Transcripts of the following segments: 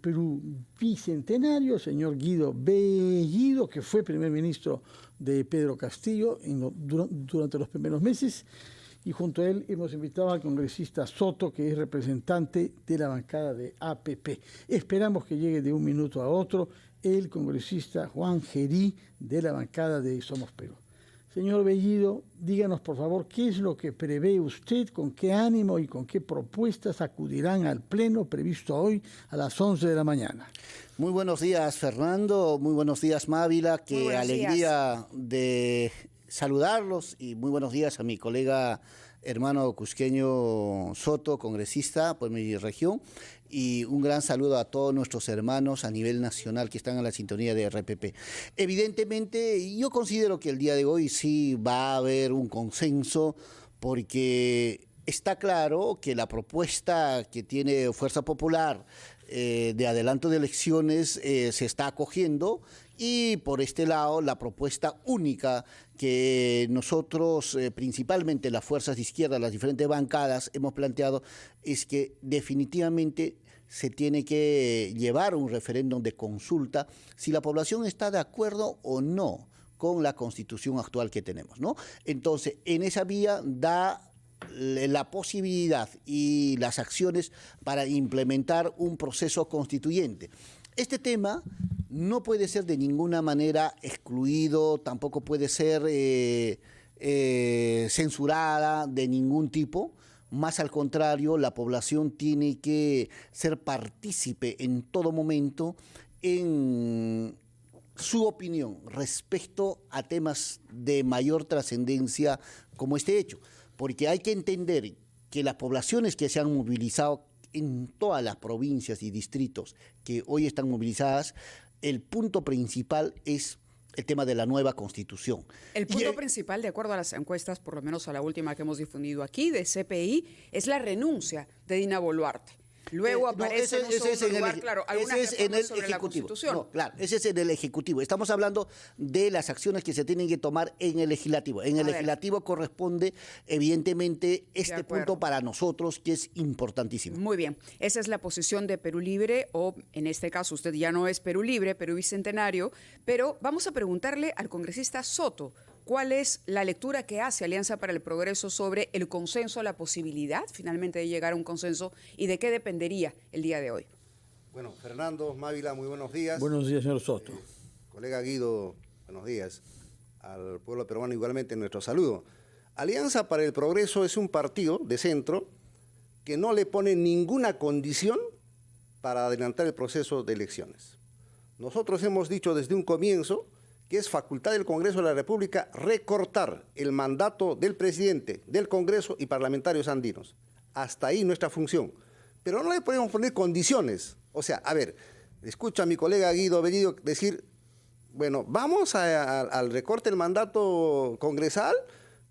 Perú bicentenario, señor Guido Bellido, que fue primer ministro de Pedro Castillo durante los primeros meses, y junto a él hemos invitado al congresista Soto, que es representante de la bancada de APP. Esperamos que llegue de un minuto a otro el congresista Juan Gerí, de la bancada de Somos Perú. Señor Bellido, díganos por favor qué es lo que prevé usted, con qué ánimo y con qué propuestas acudirán al pleno previsto hoy a las 11 de la mañana. Muy buenos días, Fernando. Muy buenos días, Mávila. Qué alegría de saludarlos, y muy buenos días a mi colega hermano cusqueño Soto, congresista por mi región, y un gran saludo a todos nuestros hermanos a nivel nacional que están en la sintonía de RPP. Evidentemente, yo considero que el día de hoy sí va a haber un consenso, porque está claro que la propuesta que tiene Fuerza Popular de adelanto de elecciones se está acogiendo, y por este lado la propuesta única que nosotros, principalmente las fuerzas de izquierda, las diferentes bancadas, hemos planteado es que definitivamente se tiene que llevar un referéndum de consulta si la población está de acuerdo o no con la constitución actual que tenemos, ¿no? Entonces, en esa vía da la posibilidad y las acciones para implementar un proceso constituyente. Este tema no puede ser de ninguna manera excluido, tampoco puede ser censurada de ningún tipo. Más al contrario, la población tiene que ser partícipe en todo momento en su opinión respecto a temas de mayor trascendencia como este hecho. Porque hay que entender que las poblaciones que se han movilizado en todas las provincias y distritos que hoy están movilizadas, el punto principal es el tema de la nueva Constitución. El punto principal, de acuerdo a las encuestas, por lo menos a la última que hemos difundido aquí, de CPI, es la renuncia de Dina Boluarte. Luego aparece en un segundo lugar, claro, algunas reformas sobre la Constitución. No, claro, ese es en el Ejecutivo. Estamos hablando de las acciones que se tienen que tomar en el Legislativo. En el Legislativo corresponde, evidentemente, este punto para nosotros, que es importantísimo. Muy bien. Esa es la posición de Perú Libre, o en este caso usted ya no es Perú Libre, Perú Bicentenario, pero vamos a preguntarle al congresista Soto, ¿cuál es la lectura que hace Alianza para el Progreso sobre el consenso, la posibilidad finalmente de llegar a un consenso, y de qué dependería el día de hoy? Bueno, Fernando, Mávila, muy buenos días. Buenos días, señor Soto. Colega Guido, buenos días. Al pueblo peruano igualmente nuestro saludo. Alianza para el Progreso es un partido de centro que no le pone ninguna condición para adelantar el proceso de elecciones. Nosotros hemos dicho desde un comienzo que es facultad del Congreso de la República recortar el mandato del presidente, del Congreso y parlamentarios andinos. Hasta ahí nuestra función. Pero no le podemos poner condiciones. O sea, a ver, escucho a mi colega Guido Bellido decir, bueno, vamos al recorte del mandato congresal,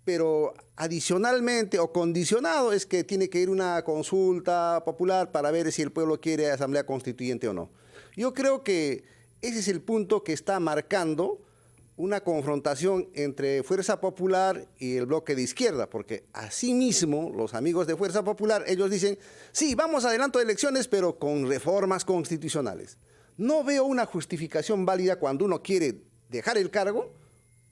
pero adicionalmente o condicionado es que tiene que ir una consulta popular para ver si el pueblo quiere asamblea constituyente o no. Yo creo que ese es el punto que está marcando una confrontación entre Fuerza Popular y el bloque de izquierda, porque asimismo los amigos de Fuerza Popular, ellos dicen, sí, vamos adelanto de elecciones, pero con reformas constitucionales. No veo una justificación válida cuando uno quiere dejar el cargo,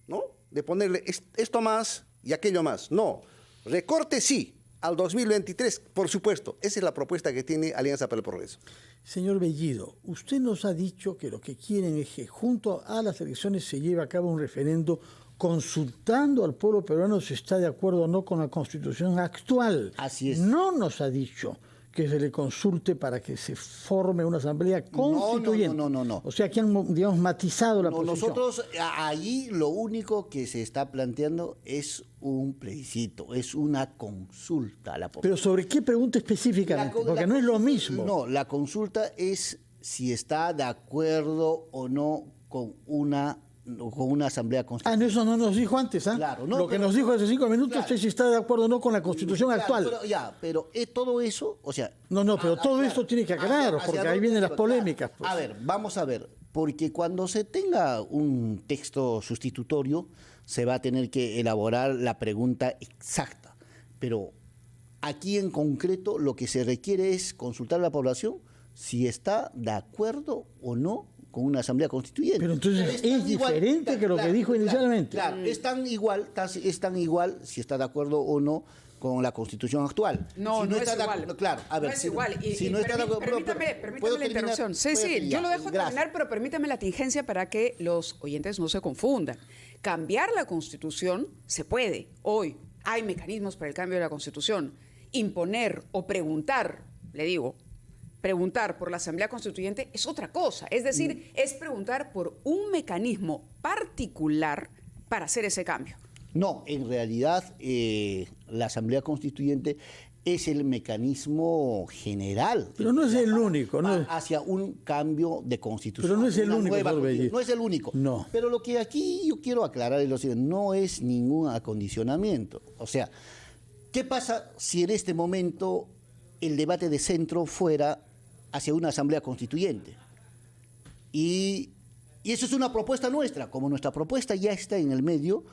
¿no?, de ponerle esto más y aquello más. No, recorte sí, al 2023, por supuesto. Esa es la propuesta que tiene Alianza para el Progreso. Señor Bellido, usted nos ha dicho que lo que quieren es que junto a las elecciones se lleve a cabo un referendo consultando al pueblo peruano si está de acuerdo o no con la Constitución actual. Así es. No nos ha dicho que se le consulte para que se forme una asamblea constituyente. No. O sea, que han, digamos, matizado la posición. Nosotros, allí lo único que se está planteando es un plebiscito, es una consulta a la población. ¿Pero sobre qué pregunta específicamente? Porque no es lo mismo. No, la consulta es si está de acuerdo o no con una asamblea constituyente. Eso no nos dijo antes, ¿ah? Claro, no, lo que nos dijo hace 5 minutos claro, es si está de acuerdo o no con la Constitución actual. Pero todo eso, o sea... pero todo esto tiene que aclarar, porque ahí vienen las polémicas. Pues. A ver, vamos a ver, porque cuando se tenga un texto sustitutorio, se va a tener que elaborar la pregunta exacta. Pero aquí en concreto lo que se requiere es consultar a la población si está de acuerdo o no con una asamblea constituyente. Pero entonces es diferente que lo que dijo inicialmente. Claro, es tan igual si está de acuerdo o no con la Constitución actual. No, si no está es igual. Claro, a ver. No es igual. Si no está de acuerdo, permítame la interrupción. Sí, yo lo dejo terminar, pero permítame la tingencia para que los oyentes no se confundan. Cambiar la Constitución se puede. Hoy hay mecanismos para el cambio de la Constitución. Imponer o preguntar, le digo, preguntar por la Asamblea Constituyente es otra cosa. Es decir, es preguntar por un mecanismo particular para hacer ese cambio. No, en realidad la Asamblea Constituyente es el mecanismo general. Pero no es el único, ¿no? Hacia un cambio de constitución. Pero no es el único, no es el único. No. Pero lo que aquí yo quiero aclarar es lo siguiente, no es ningún acondicionamiento. O sea, ¿qué pasa si en este momento el debate de centro fuera hacia una Asamblea Constituyente? Y eso es una propuesta nuestra, como nuestra propuesta ya está en el medio,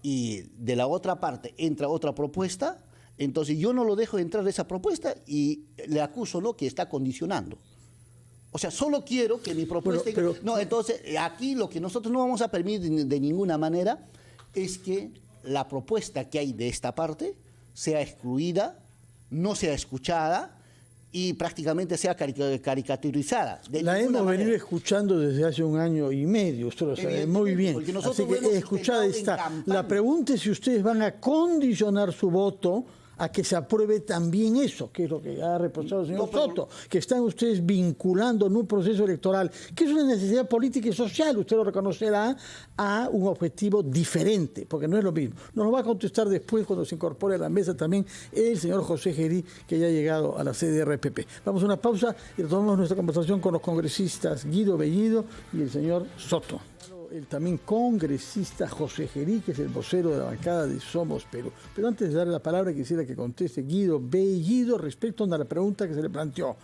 y de la otra parte entra otra propuesta, entonces yo no lo dejo entrar esa propuesta y le acuso, ¿no?, que está condicionando. O sea, solo quiero que mi propuesta... No, entonces aquí lo que nosotros no vamos a permitir de ninguna manera es que la propuesta que hay de esta parte sea excluida, no sea escuchada y prácticamente sea caricaturizada. La hemos venido escuchando desde hace 1 año y medio, usted lo sabe muy bien. Así que escuchada está. La pregunta es si ustedes van a condicionar su voto a que se apruebe también eso, que es lo que ha reprochado el señor Soto, que están ustedes vinculando en un proceso electoral, que es una necesidad política y social, usted lo reconocerá, a un objetivo diferente, porque no es lo mismo. Nos lo va a contestar después, cuando se incorpore a la mesa también el señor José Gerí, que ya ha llegado a la sede de RPP. Vamos a una pausa y retomamos nuestra conversación con los congresistas Guido Bellido y el señor Soto. El también congresista José Gerí, que es el vocero de la bancada de Somos Perú. Pero antes de darle la palabra, quisiera que conteste Guido Bellido respecto a la pregunta que se le planteó.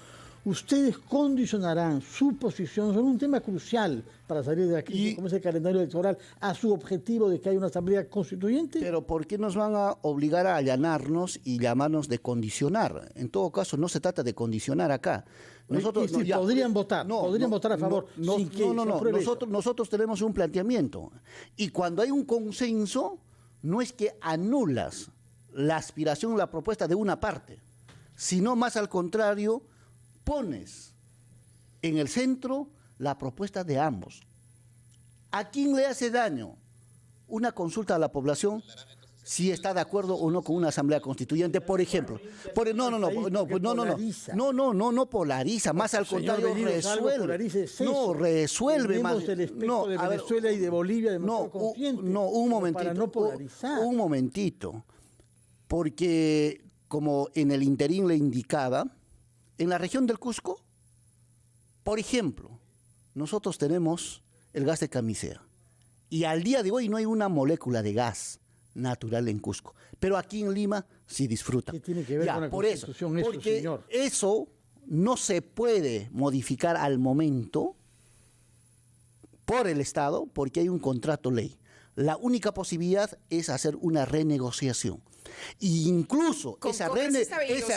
¿Ustedes condicionarán su posición sobre un tema crucial para salir de aquí, como es el calendario electoral, a su objetivo de que haya una asamblea constituyente? Pero ¿por qué nos van a obligar a allanarnos y llamarnos de condicionar? En todo caso, no se trata de condicionar acá. Nosotros podrían votar a favor. Nosotros tenemos un planteamiento. Y cuando hay un consenso, no es que anulas la aspiración, la propuesta de una parte, sino más al contrario, pones en el centro la propuesta de ambos. ¿A quién le hace daño una consulta a la población si está de acuerdo o no con una asamblea constituyente, por ejemplo? No polariza, más al contrario resuelve. No resuelve más. El espectro de Venezuela y de Bolivia de un momentito. Para no polarizar. Un momentito. Porque como en el interín le indicaba, en la región del Cusco, por ejemplo, nosotros tenemos el gas de Camisea. Y al día de hoy no hay una molécula de gas natural en Cusco. Pero aquí en Lima sí disfrutan. ¿Qué tiene que ver con la Constitución eso, porque señor? Eso no se puede modificar al momento por el Estado porque hay un contrato ley. La única posibilidad es hacer una renegociación. E incluso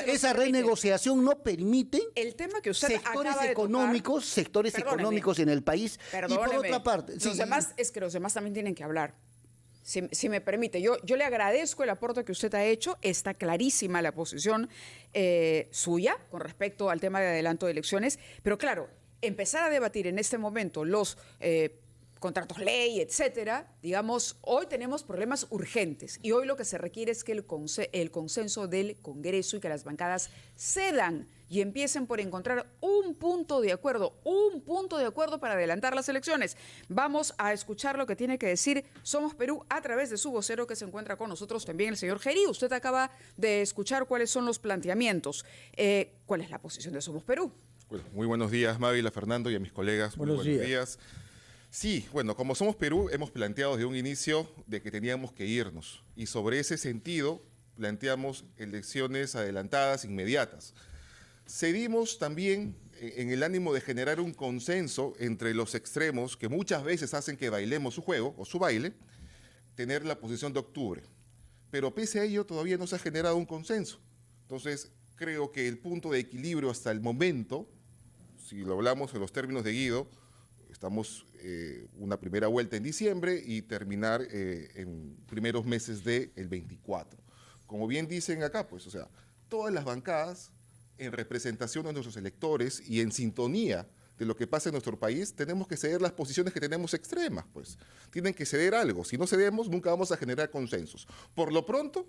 esa renegociación no permite el tema que usted sectores acaba de económicos en el país. Y por otra parte, los demás también tienen que hablar. Si me permite, yo le agradezco el aporte que usted ha hecho. Está clarísima la posición suya con respecto al tema de adelanto de elecciones. Pero claro, empezar a debatir en este momento los contratos ley, etcétera, digamos, hoy tenemos problemas urgentes y hoy lo que se requiere es que el consenso del Congreso y que las bancadas cedan y empiecen por encontrar un punto de acuerdo para adelantar las elecciones. Vamos a escuchar lo que tiene que decir Somos Perú a través de su vocero que se encuentra con nosotros también, el señor Gerí. Usted acaba de escuchar cuáles son los planteamientos. ¿Cuál es la posición de Somos Perú? Bueno, muy buenos días, Mávila, Fernando, y a mis colegas. Buenos días. Sí, bueno, como Somos Perú hemos planteado desde un inicio de que teníamos que irnos y sobre ese sentido planteamos elecciones adelantadas inmediatas. Cedimos también en el ánimo de generar un consenso entre los extremos que muchas veces hacen que bailemos su juego o su baile, tener la posición de octubre. Pero pese a ello todavía no se ha generado un consenso. Entonces creo que el punto de equilibrio hasta el momento si lo hablamos en los términos de Guido, estamos una primera vuelta en diciembre y terminar en primeros meses del 24. Como bien dicen acá, pues, o sea, todas las bancadas en representación de nuestros electores y en sintonía de lo que pasa en nuestro país, tenemos que ceder las posiciones que tenemos extremas, pues. Tienen que ceder algo. Si no cedemos, nunca vamos a generar consensos. Por lo pronto,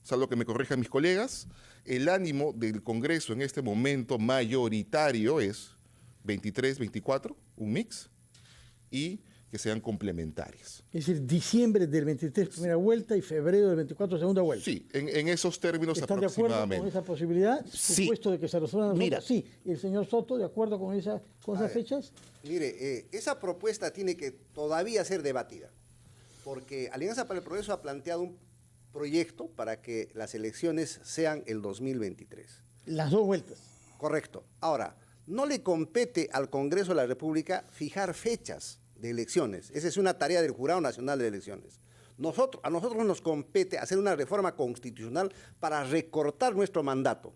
salvo que me corrijan mis colegas, el ánimo del Congreso en este momento mayoritario es 23, 24, un mix, y que sean complementarias. Es decir, diciembre del 23 primera vuelta y febrero del 24 segunda vuelta. Sí, en esos términos aproximadamente. ¿Están de acuerdo con esa posibilidad? Sí. Supuesto de que se resuelvan Mira. nosotros. Sí. ¿Y el señor Soto de acuerdo con esas fechas? Mire, esa propuesta tiene que todavía ser debatida, porque Alianza para el Progreso ha planteado un proyecto para que las elecciones sean el 2023. Las dos vueltas. Correcto. Ahora, no le compete al Congreso de la República fijar fechas de elecciones. Esa es una tarea del Jurado Nacional de Elecciones. A nosotros nos compete hacer una reforma constitucional para recortar nuestro mandato.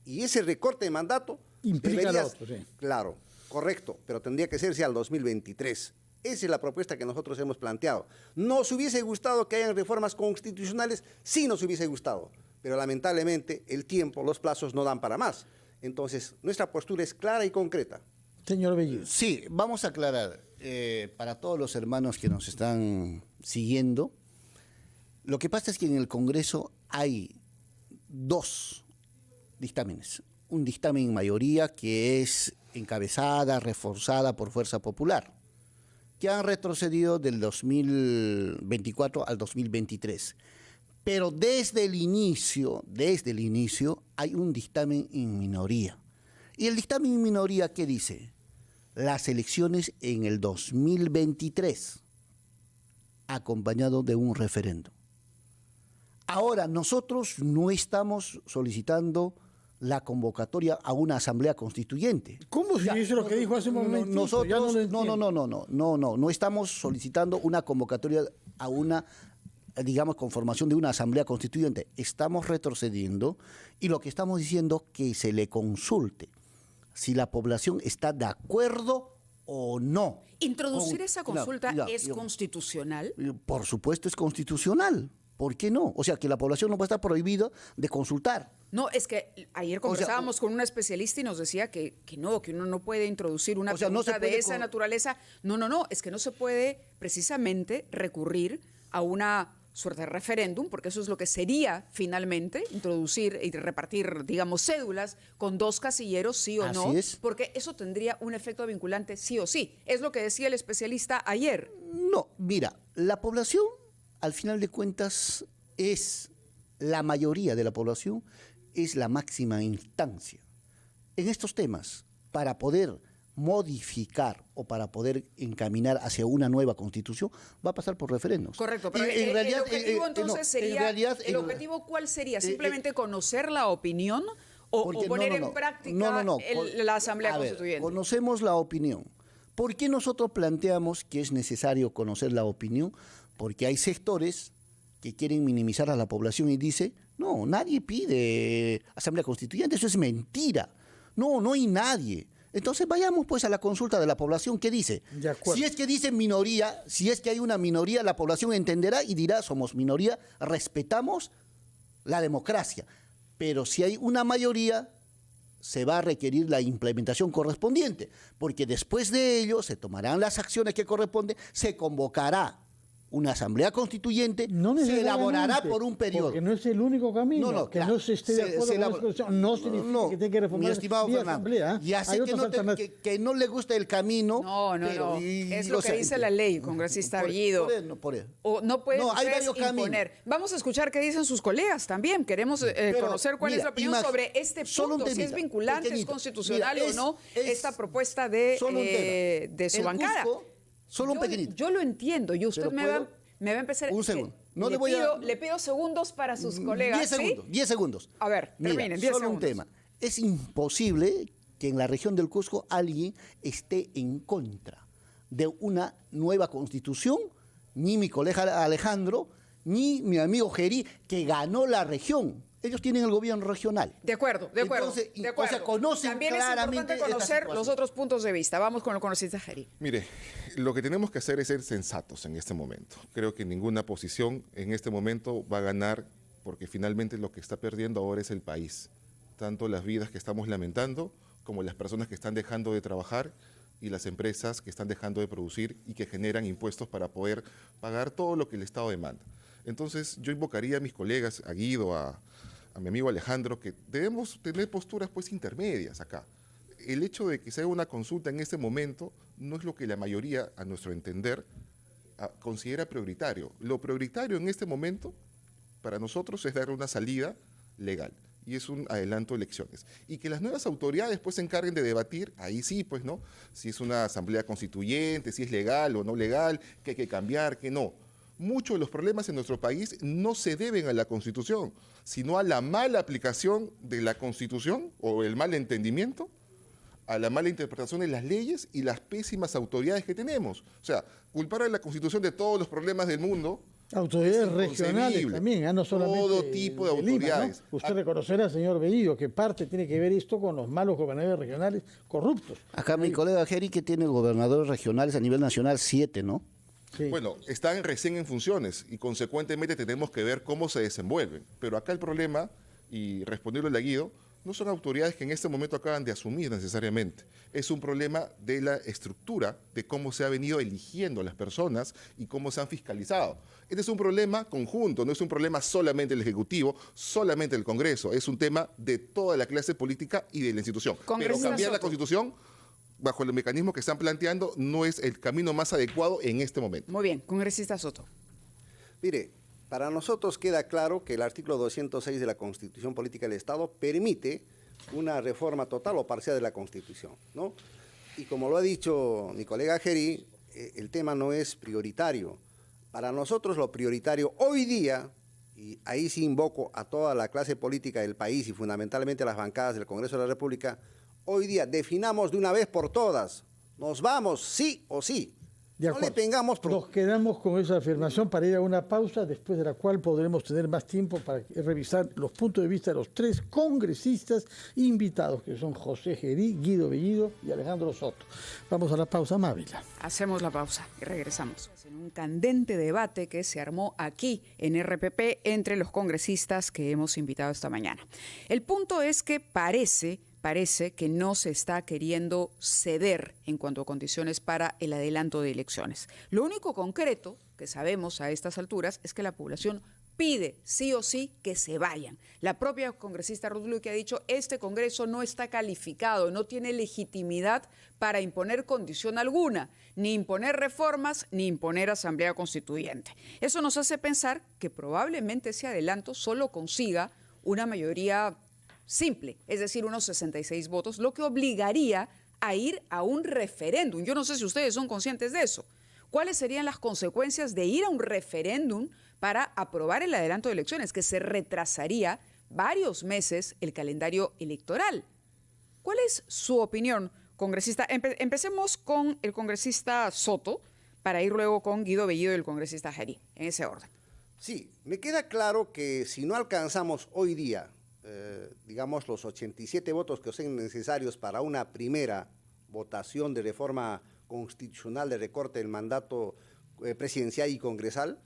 Y ese recorte de mandato implica lo otro, sí. Claro, correcto, pero tendría que hacerse al 2023. Esa es la propuesta que nosotros hemos planteado. ¿Nos hubiese gustado que hayan reformas constitucionales? Sí nos hubiese gustado, pero lamentablemente el tiempo, los plazos no dan para más. Entonces, nuestra postura es clara y concreta. Señor Bellido. Sí, vamos a aclarar, para todos los hermanos que nos están siguiendo, lo que pasa es que en el Congreso hay dos dictámenes. Un dictamen en mayoría que es encabezada, reforzada por Fuerza Popular, que han retrocedido del 2024 al 2023. Pero desde el inicio hay un dictamen en minoría. ¿Y el dictamen en minoría qué dice? Las elecciones en el 2023, acompañado de un referéndum. Ahora, nosotros no estamos solicitando la convocatoria a una asamblea constituyente. ¿Cómo se dice lo que dijo hace un momento? Nosotros, no estamos solicitando una convocatoria a una, digamos, conformación de una asamblea constituyente. Estamos retrocediendo y lo que estamos diciendo es que se le consulte si la población está de acuerdo o no. ¿Introducir esa consulta es constitucional? Por supuesto es constitucional. ¿Por qué no? O sea, que la población no va a estar prohibida de consultar. No, es que ayer conversábamos con una especialista y nos decía que uno no puede introducir una pregunta de esa naturaleza. No, es que no se puede precisamente recurrir a una suerte de referéndum, porque eso es lo que sería finalmente, introducir y repartir, digamos, cédulas con dos casilleros, sí o no, porque eso tendría un efecto vinculante sí o sí. Es lo que decía el especialista ayer. No, mira, la población, al final de cuentas, la mayoría de la población es la máxima instancia en estos temas para poder modificar o para poder encaminar hacia una nueva constitución, va a pasar por referendos. Correcto, pero el objetivo entonces sería, ¿el objetivo cuál sería? ¿Simplemente conocer la opinión o poner en práctica la Asamblea Constituyente? Conocemos la opinión. ¿Por qué nosotros planteamos que es necesario conocer la opinión? Porque hay sectores que quieren minimizar a la población y dice, no, nadie pide Asamblea Constituyente, eso es mentira. No hay nadie. Entonces vayamos pues a la consulta de la población. ¿Qué dice? Si es que dice minoría, si es que hay una minoría, la población entenderá y dirá, somos minoría, respetamos la democracia. Pero si hay una mayoría, se va a requerir la implementación correspondiente, porque después de ello se tomarán las acciones que corresponden, se convocará una asamblea constituyente, se elaborará por un periodo. Porque no es el único camino, que no se esté de acuerdo con la Constitución, no significa que tenga que reformar mi estimado Fernando, asamblea. Ya sé que no le gusta el camino. No. Es lo que dice la ley, congresista Bellido. No puede imponer. Vamos a escuchar qué dicen sus colegas también. Queremos conocer cuál es la opinión sobre este punto, si es vinculante, es constitucional o no, esta propuesta de su bancada. Solo un pequeñito. Yo lo entiendo y usted me va a empezar. Un segundo. Le pido segundos para sus colegas. 10 segundos. A ver, terminen. 10 solo segundos. Un tema. Es imposible que en la región del Cusco alguien esté en contra de una nueva constitución, ni mi colega Alejandro, ni mi amigo Geri, que ganó la región. Ellos tienen el gobierno regional. De acuerdo, de acuerdo. Entonces, de acuerdo. O sea, conocen También claramente es importante conocer los otros puntos de vista. Vamos con el congresista Geri. Mire, lo que tenemos que hacer es ser sensatos en este momento. Creo que ninguna posición en este momento va a ganar, porque finalmente lo que está perdiendo ahora es el país. Tanto las vidas que estamos lamentando, como las personas que están dejando de trabajar y las empresas que están dejando de producir y que generan impuestos para poder pagar todo lo que el Estado demanda. Entonces, yo invocaría a mis colegas, a Guido, a mi amigo Alejandro, que debemos tener posturas pues intermedias acá. El hecho de que se haga una consulta en este momento no es lo que la mayoría, a nuestro entender, considera prioritario. Lo prioritario en este momento para nosotros es dar una salida legal y es un adelanto de elecciones. Y que las nuevas autoridades pues se encarguen de debatir, ahí sí pues, ¿no? Si es una asamblea constituyente, si es legal o no legal, que hay que cambiar, que no. Muchos de los problemas en nuestro país no se deben a la Constitución, sino a la mala aplicación de la Constitución o el mal entendimiento, a la mala interpretación de las leyes y las pésimas autoridades que tenemos. O sea, culpar a la Constitución de todos los problemas del mundo. Autoridades regionales también, no solamente todo tipo de autoridades. Lima, ¿no? Usted reconocerá, señor Bellido, que parte tiene que ver esto con los malos gobernadores regionales corruptos. Acá mi colega Geri, que tiene gobernadores regionales a nivel nacional 7, ¿no? Sí. Bueno, están recién en funciones y consecuentemente tenemos que ver cómo se desenvuelven. Pero acá el problema, y respondiéndole a Guido, no son autoridades que en este momento acaban de asumir necesariamente. Es un problema de la estructura, de cómo se ha venido eligiendo a las personas y cómo se han fiscalizado. Este es un problema conjunto, no es un problema solamente del Ejecutivo, solamente del Congreso, es un tema de toda la clase política y de la institución. Pero cambiar la Constitución bajo el mecanismo que están planteando no es el camino más adecuado en este momento. Muy bien, congresista Soto. Mire, para nosotros queda claro que el artículo 206 de la Constitución Política del Estado permite una reforma total o parcial de la Constitución, ¿no? Y como lo ha dicho mi colega Geri, el tema no es prioritario. Para nosotros lo prioritario hoy día, y ahí sí invoco a toda la clase política del país y fundamentalmente a las bancadas del Congreso de la República, hoy día definamos de una vez por todas, nos vamos sí o sí. De acuerdo. No le tengamos Nos quedamos con esa afirmación para ir a una pausa, después de la cual podremos tener más tiempo para revisar los puntos de vista de los tres congresistas invitados, que son José Geri, Guido Bellido y Alejandro Soto. Vamos a la pausa, Mávila. Hacemos la pausa y regresamos. En un candente debate que se armó aquí en RPP entre los congresistas que hemos invitado esta mañana. El punto es que parece que no se está queriendo ceder en cuanto a condiciones para el adelanto de elecciones. Lo único concreto que sabemos a estas alturas es que la población pide sí o sí que se vayan. La propia congresista Ruth Luque ha dicho, este Congreso no está calificado, no tiene legitimidad para imponer condición alguna, ni imponer reformas, ni imponer asamblea constituyente. Eso nos hace pensar que probablemente ese adelanto solo consiga una mayoría simple, es decir, unos 66 votos, lo que obligaría a ir a un referéndum. Yo no sé si ustedes son conscientes de eso. ¿Cuáles serían las consecuencias de ir a un referéndum para aprobar el adelanto de elecciones? Que se retrasaría varios meses el calendario electoral. ¿Cuál es su opinión, congresista? Empecemos con el congresista Soto para ir luego con Guido Bellido y el congresista Geri, en ese orden. Sí, me queda claro que si no alcanzamos hoy día digamos, los 87 votos que sean necesarios para una primera votación de reforma constitucional de recorte del mandato presidencial y congresal,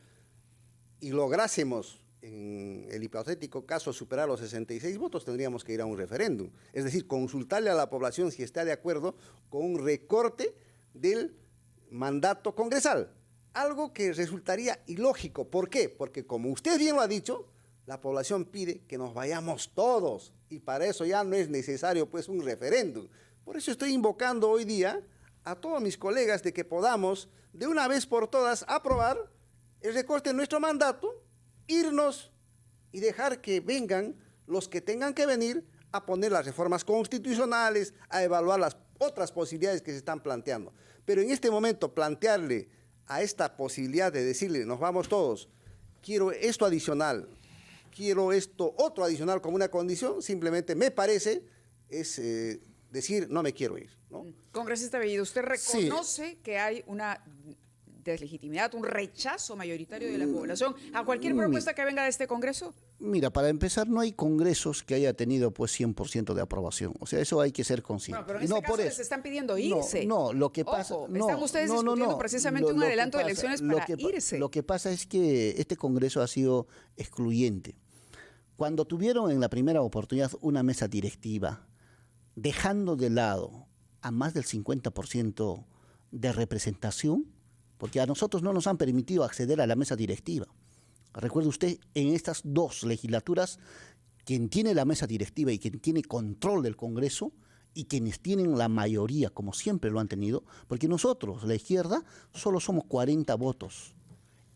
y lográsemos, en el hipotético caso, superar los 66 votos, tendríamos que ir a un referéndum. Es decir, consultarle a la población si está de acuerdo con un recorte del mandato congresal. Algo que resultaría ilógico. ¿Por qué? Porque, como usted bien lo ha dicho, la población pide que nos vayamos todos y para eso ya no es necesario pues un referéndum. Por eso estoy invocando hoy día a todos mis colegas de que podamos de una vez por todas aprobar el recorte de nuestro mandato, irnos y dejar que vengan los que tengan que venir a poner las reformas constitucionales, a evaluar las otras posibilidades que se están planteando. Pero en este momento plantearle a esta posibilidad de decirle nos vamos todos, quiero esto adicional, quiero esto otro adicional como una condición, simplemente me parece es decir no me quiero ir, ¿no? Congresista Bellido, ¿usted reconoce que hay una deslegitimidad, un rechazo mayoritario de la población a cualquier propuesta que venga de este Congreso? Mira, para empezar, no hay congresos que haya tenido pues 100% de aprobación. O sea, eso hay que ser consciente. Bueno, pero en este caso les están pidiendo irse. No, lo que pasa... Ojo, están ustedes discutiendo precisamente un adelanto de elecciones para irse. Lo que pasa es que este congreso ha sido excluyente. Cuando tuvieron en la primera oportunidad una mesa directiva, dejando de lado a más del 50% de representación, porque a nosotros no nos han permitido acceder a la mesa directiva. Recuerde usted, en estas dos legislaturas, quien tiene la mesa directiva y quien tiene control del Congreso y quienes tienen la mayoría, como siempre lo han tenido, porque nosotros, la izquierda, solo somos 40 votos.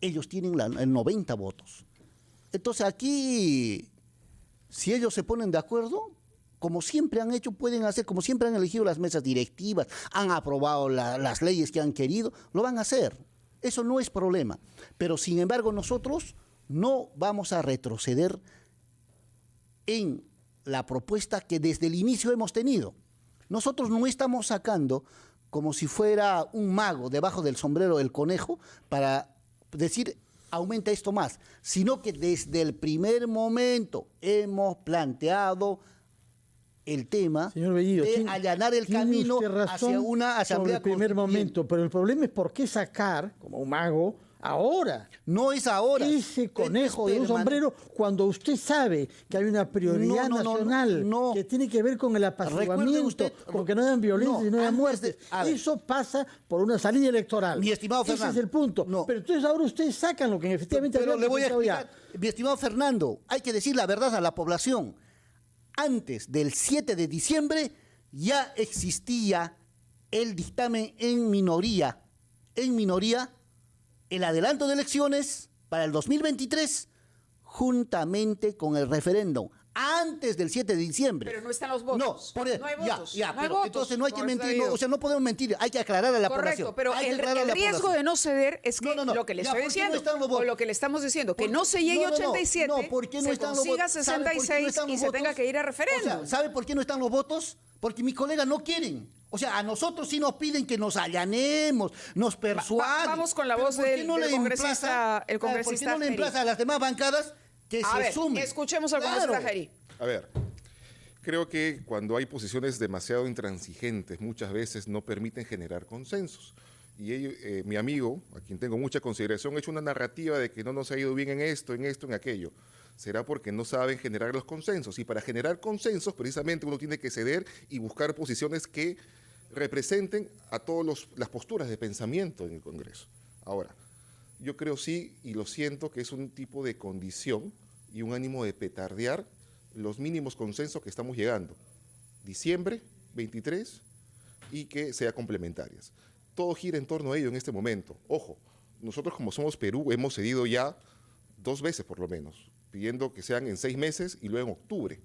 Ellos tienen el 90 votos. Entonces aquí, si ellos se ponen de acuerdo, como siempre han hecho, pueden hacer, como siempre han elegido las mesas directivas, han aprobado las leyes que han querido, lo van a hacer. Eso no es problema. Pero sin embargo nosotros no vamos a retroceder en la propuesta que desde el inicio hemos tenido. Nosotros no estamos sacando como si fuera un mago debajo del sombrero del conejo para decir aumenta esto más, sino que desde el primer momento hemos planteado el tema Señor Bellido, de allanar el camino hacia una asamblea sobre el primer momento, pero el problema es por qué sacar, como un mago, ahora. No es ahora. Ese conejo de un sombrero cuando usted sabe que hay una prioridad nacional que tiene que ver con el apaciguamiento, con que no hayan violencia y no hayan muertes. Eso pasa por una salida electoral. Mi estimado Fernando. Ese es el punto. Pero entonces ahora ustedes sacan lo que efectivamente pero le voy a explicar. Ya. Mi estimado Fernando, hay que decir la verdad a la población. Antes del 7 de diciembre ya existía el dictamen en minoría, el adelanto de elecciones para el 2023, juntamente con el referéndum, antes del 7 de diciembre. Pero no están los votos. No, no hay votos. Ya, no hay pero votos. entonces no hay que mentir, o sea, no podemos mentir, hay que aclarar a la población. Correcto, pero el riesgo de no ceder es que lo que le estoy diciendo, o lo que le estamos diciendo, que no se llegue a 87, se consiga 66 y se tenga que ir a referéndum. O sea, ¿sabe por qué no están los votos? Porque mis colegas no quieren. O sea, a nosotros sí nos piden que nos allanemos, nos persuaden. Vamos con la voz del congresista. ¿Por qué no le emplaza a las demás bancadas que se sumen? Escuchemos al congresista Geri. A ver, creo que cuando hay posiciones demasiado intransigentes, muchas veces no permiten generar consensos. Y mi amigo, a quien tengo mucha consideración, ha hecho una narrativa de que no nos ha ido bien en esto, en aquello. Será porque no saben generar los consensos. Y para generar consensos, precisamente uno tiene que ceder y buscar posiciones que representen a todas las posturas de pensamiento en el Congreso. Ahora, yo creo sí, y lo siento, que es un tipo de condición y un ánimo de petardear los mínimos consensos que estamos llegando. Diciembre 23 y que sea complementarias. Todo gira en torno a ello en este momento. Ojo, nosotros como somos Perú hemos cedido ya 2 veces por lo menos, pidiendo que sean en 6 meses y luego en octubre.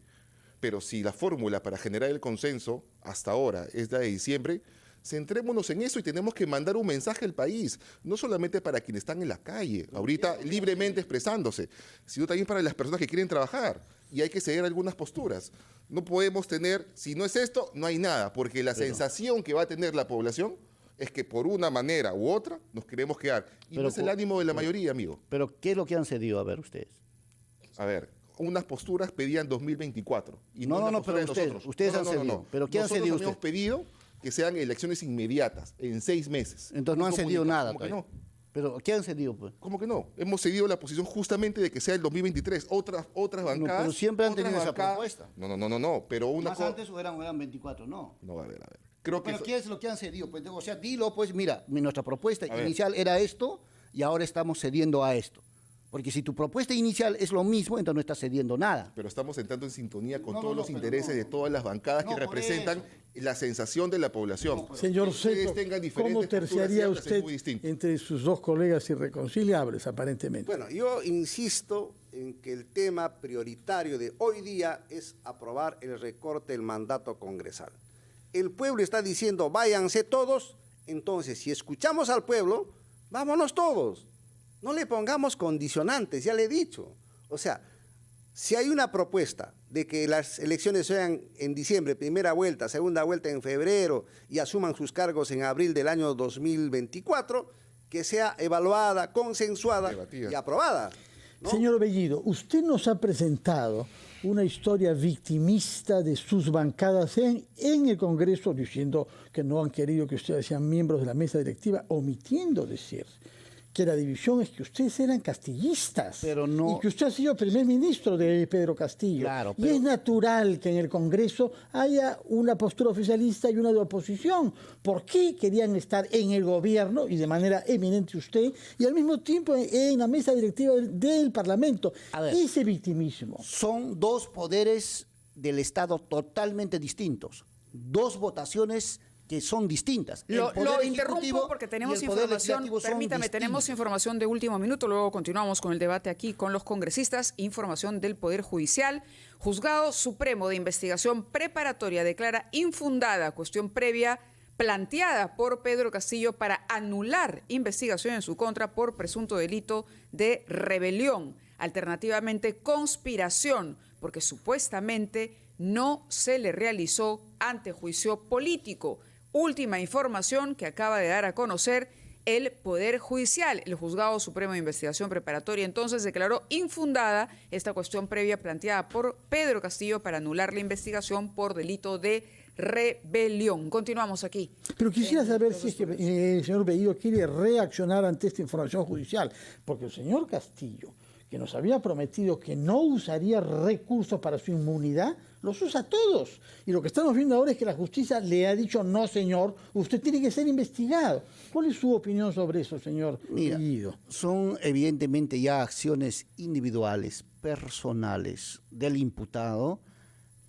Pero si la fórmula para generar el consenso hasta ahora es la de diciembre, centrémonos en eso y tenemos que mandar un mensaje al país, no solamente para quienes están en la calle, ahorita libremente expresándose, sino también para las personas que quieren trabajar. Y hay que ceder algunas posturas. No podemos tener, si no es esto, no hay nada, porque la sensación que va a tener la población es que por una manera u otra nos queremos quedar. Y no es el ánimo de la mayoría, amigo. Pero ¿qué es lo que han cedido a ver ustedes? A ver, unas posturas pedían 2024. Y pero ustedes han cedido. ¿Pero qué han cedido ustedes? Hemos pedido que sean elecciones inmediatas, en 6 meses. Entonces no han cedido nada. ¿Pero qué han cedido, pues? ¿Cómo que no? Hemos cedido la posición justamente de que sea el 2023. Otras bancadas... pero siempre han tenido esa propuesta. No. Pero ¿Más antes o eran 24? No. No, a ver. Pero ¿qué es lo que han cedido? Pues, o sea, dilo, pues, mira, nuestra propuesta inicial era esto y ahora estamos cediendo a esto. Porque si tu propuesta inicial es lo mismo, entonces no estás cediendo nada. Pero estamos entrando en sintonía con todos los intereses de todas las bancadas que representan la sensación de la población. Señor Soto, ¿cómo terciaría usted entre sus dos colegas irreconciliables, aparentemente? Bueno, yo insisto en que el tema prioritario de hoy día es aprobar el recorte del mandato congresal. El pueblo está diciendo, váyanse todos, entonces si escuchamos al pueblo, vámonos todos. No le pongamos condicionantes, ya le he dicho. O sea, si hay una propuesta de que las elecciones sean en diciembre, primera vuelta, segunda vuelta en febrero y asuman sus cargos en abril del año 2024, que sea evaluada, consensuada y aprobada. ¿no? Señor Bellido, usted nos ha presentado una historia victimista de sus bancadas en el Congreso, diciendo que no han querido que ustedes sean miembros de la mesa directiva, omitiendo decir que la división es que ustedes eran castillistas, pero no, y que usted ha sido primer ministro de Pedro Castillo. Claro, y es natural que en el Congreso haya una postura oficialista y una de oposición. ¿Por qué querían estar en el gobierno y de manera eminente usted y al mismo tiempo en la mesa directiva del Parlamento? Ese victimismo. Son dos poderes del Estado totalmente distintos, dos votaciones que son distintas. Lo interrumpo porque tenemos información, permítame, tenemos información de último minuto, luego continuamos con el debate aquí con los congresistas. Información del Poder Judicial. Juzgado Supremo de Investigación Preparatoria declara infundada cuestión previa planteada por Pedro Castillo para anular investigación en su contra por presunto delito de rebelión, alternativamente conspiración, porque supuestamente no se le realizó antejuicio político. Última información que acaba de dar a conocer el Poder Judicial. El Juzgado Supremo de Investigación Preparatoria entonces declaró infundada esta cuestión previa planteada por Pedro Castillo para anular la investigación por delito de rebelión. Continuamos aquí. Pero quisiera saber si es que el señor Bellido quiere reaccionar ante esta información judicial, porque el señor Castillo, que nos había prometido que no usaría recursos para su inmunidad, los usa todos. Y lo que estamos viendo ahora es que la justicia le ha dicho, no señor, usted tiene que ser investigado. ¿Cuál es su opinión sobre eso, señor Bellido? Son evidentemente ya acciones individuales, personales del imputado,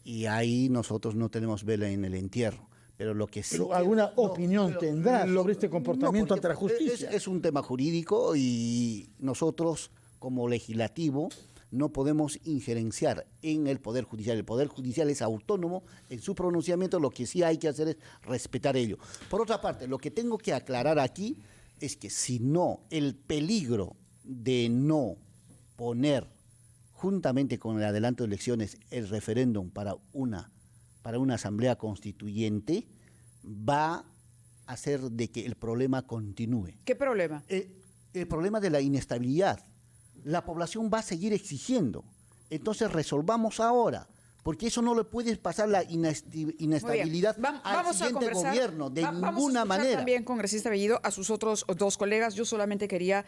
y ahí nosotros no tenemos vela en el entierro. Pero lo que sí... Pero ¿alguna opinión tendrá sobre este comportamiento ante la justicia? Es un tema jurídico y nosotros, como legislativo, no podemos injerenciar en el Poder Judicial. El Poder Judicial es autónomo en su pronunciamiento, lo que sí hay que hacer es respetar ello. Por otra parte, lo que tengo que aclarar aquí es que si no, el peligro de no poner juntamente con el adelanto de elecciones el referéndum para una asamblea constituyente va a hacer de que el problema continúe. ¿Qué problema? El problema de la inestabilidad. La población va a seguir exigiendo. Entonces resolvamos ahora, porque eso no le puede pasar la inestabilidad al siguiente gobierno, de ninguna manera. También, congresista Bellido, a sus otros dos colegas. Yo solamente quería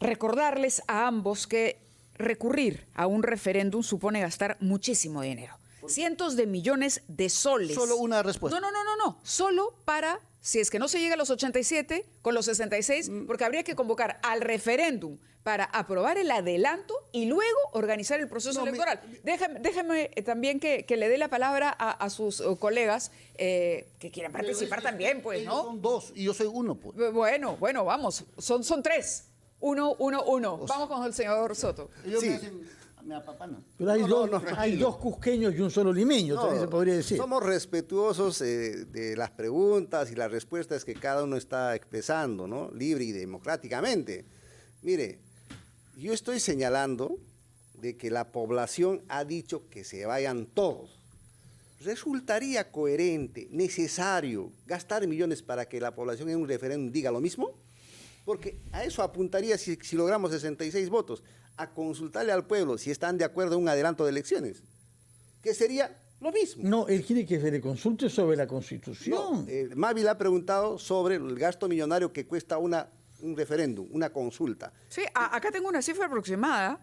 recordarles a ambos que recurrir a un referéndum supone gastar muchísimo dinero. Cientos de millones de soles. Solo una respuesta. No. Solo para, si es que no se llega a los 87, con los 66, porque habría que convocar al referéndum para aprobar el adelanto y luego organizar el proceso electoral. Déjeme también que le dé la palabra a sus colegas que quieran participar también, pues, ¿no? Son dos y yo soy uno, pues. Bueno, vamos. Son tres. Uno. Vamos con el señor Soto. Sí. Pero hay dos cusqueños y un solo limeño, también se podría decir. Somos respetuosos de las preguntas y las respuestas que cada uno está expresando, ¿no? Libre y democráticamente. Mire, yo estoy señalando de que la población ha dicho que se vayan todos. ¿Resultaría coherente, necesario, gastar millones para que la población en un referéndum diga lo mismo? Porque a eso apuntaría si logramos 66 votos, a consultarle al pueblo si están de acuerdo en un adelanto de elecciones, que sería lo mismo. No, él quiere que se le consulte sobre la Constitución. No, Mavi le ha preguntado sobre el gasto millonario que cuesta un referéndum, una consulta. Sí, acá tengo una cifra aproximada,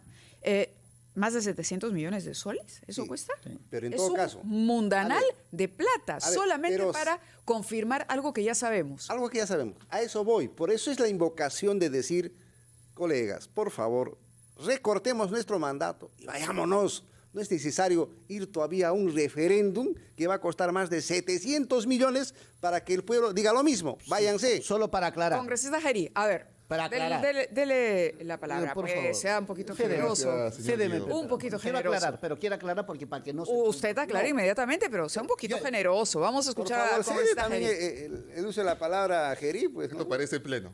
más de 700 millones de soles, ¿eso cuesta? Sí. Pero en todo caso, mundanal de plata, solamente para confirmar algo que ya sabemos. Algo que ya sabemos, a eso voy. Por eso es la invocación de decir, colegas, por favor, recortemos nuestro mandato y vayámonos. No es necesario ir todavía a un referéndum que va a costar más de 700 millones para que el pueblo diga lo mismo. Váyanse. Solo para aclarar. Congresista Gerí, a ver. Para aclarar. Dele la palabra, por favor. sea un poquito generoso. Un poquito generoso. Quiero aclarar porque para que no se... Usted aclara inmediatamente, pero sea un poquito generoso. Vamos a escuchar al congresista también el uso de la palabra Gerí, pues. ¿No parece pleno?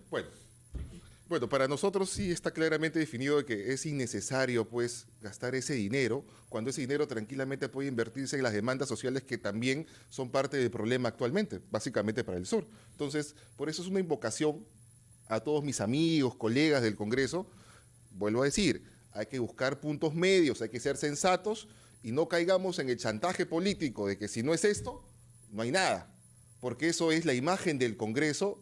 Bueno, para nosotros sí está claramente definido de que es innecesario, pues, gastar ese dinero, cuando ese dinero tranquilamente puede invertirse en las demandas sociales que también son parte del problema actualmente, básicamente para el sur. Entonces, por eso es una invocación a todos mis amigos, colegas del Congreso, vuelvo a decir, hay que buscar puntos medios, hay que ser sensatos y no caigamos en el chantaje político de que si no es esto, no hay nada, porque eso es la imagen del Congreso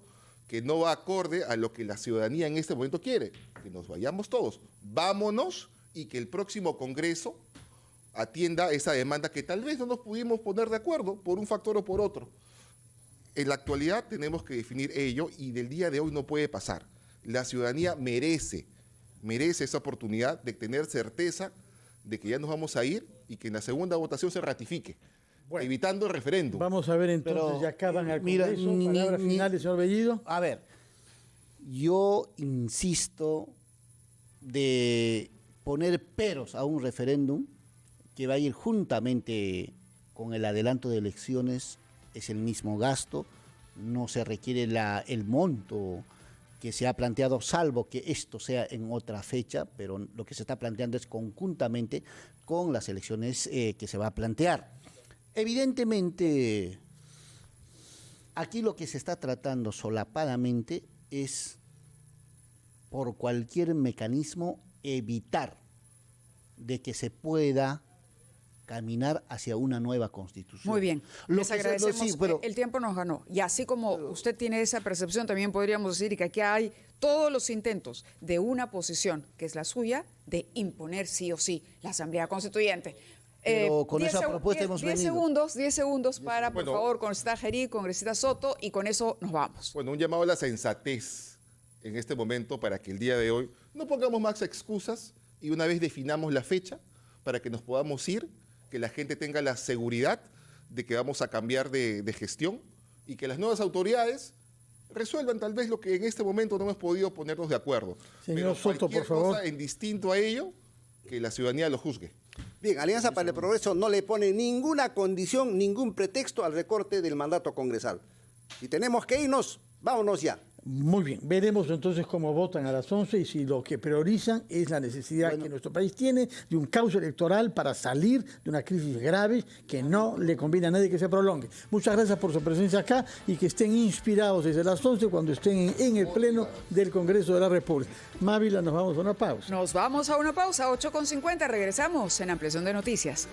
que no va acorde a lo que la ciudadanía en este momento quiere, que nos vayamos todos, vámonos y que el próximo Congreso atienda esa demanda que tal vez no nos pudimos poner de acuerdo por un factor o por otro. En la actualidad tenemos que definir ello y del día de hoy no puede pasar. La ciudadanía merece esa oportunidad de tener certeza de que ya nos vamos a ir y que en la segunda votación se ratifique, bueno, evitando el referéndum. Vamos a ver entonces, pero, ya acaban al Congreso, palabras finales, señor Bellido. A ver, yo insisto de poner peros a un referéndum que va a ir juntamente con el adelanto de elecciones, es el mismo gasto, no se requiere el monto que se ha planteado, salvo que esto sea en otra fecha, pero lo que se está planteando es conjuntamente con las elecciones que se va a plantear. Evidentemente, aquí lo que se está tratando solapadamente es, por cualquier mecanismo, evitar de que se pueda caminar hacia una nueva constitución. Muy bien, les agradecemos. El tiempo nos ganó. Y así como usted tiene esa percepción, también podríamos decir que aquí hay todos los intentos de una posición, que es la suya, de imponer sí o sí la Asamblea Constituyente. Pero con esa propuesta hemos venido. 10 segundos para, por favor, congresista Gerí, congresista Soto, y con eso nos vamos. Bueno, un llamado a la sensatez en este momento para que el día de hoy no pongamos más excusas y una vez definamos la fecha para que nos podamos ir, que la gente tenga la seguridad de que vamos a cambiar de gestión y que las nuevas autoridades resuelvan tal vez lo que en este momento no hemos podido ponernos de acuerdo. Señor Soto, por favor. Cosa en distinto a ello, que la ciudadanía lo juzgue. Bien, Alianza para el Progreso no le pone ninguna condición, ningún pretexto al recorte del mandato congresal. Si tenemos que irnos, vámonos ya. Muy bien, veremos entonces cómo votan a las 11 y si lo que priorizan es la necesidad que nuestro país tiene de un cauce electoral para salir de una crisis grave que no le conviene a nadie que se prolongue. Muchas gracias por su presencia acá y que estén inspirados desde las 11 cuando estén en el Pleno del Congreso de la República. Mávila, nos vamos a una pausa. Nos vamos a una pausa, 8:50, regresamos en Ampliación de Noticias.